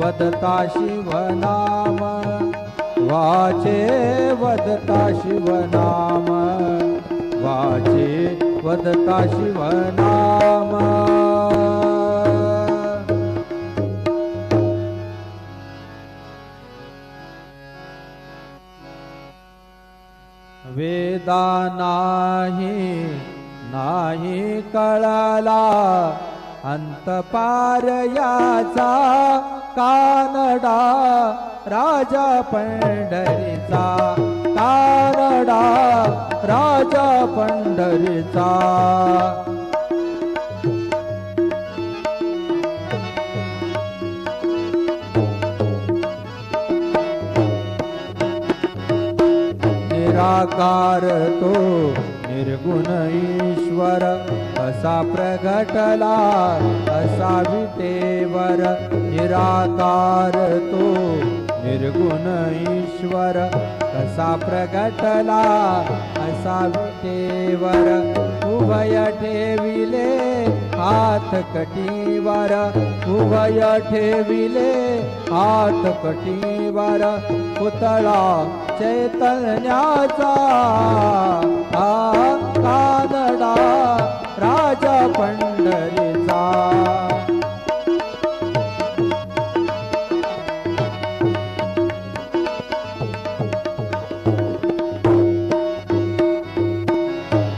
वदता शिवनाम वाचे वदता शिवनाम वाचे वदता शिवनाम वेदा नाही कळला अंत पार याचा कानडा राजा पंढरीचा कानडा राजा पंढरीचा निराकार तो निर्गुण ईश्वर असा प्रगटला असा विटेवर निराकार तो निर्गुण ईश्वर कसा प्रगटला असा विटेवर उभय ठेविले हात कटीवर उभय ठेविले हात कटीवर पुतळा चैतन्याचा कानडा राजा पंढरीचा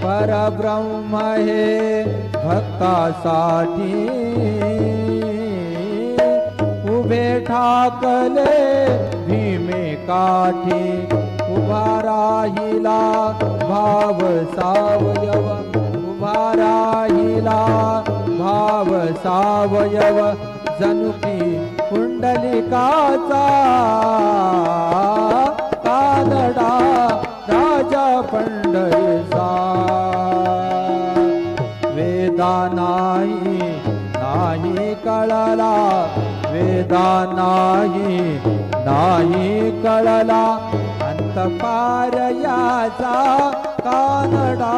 परब्रह्म हे भक्तासाठी उभे ठाकले भीमे काठी उभा राहिला भाव सावयव उभा राहिला भाव सावयव जनुकी पुंडलिकाचा कानडा राजा पंढरीचा वेदा नाही कळला वेदा नाही कळला अंत पार याचा कानडा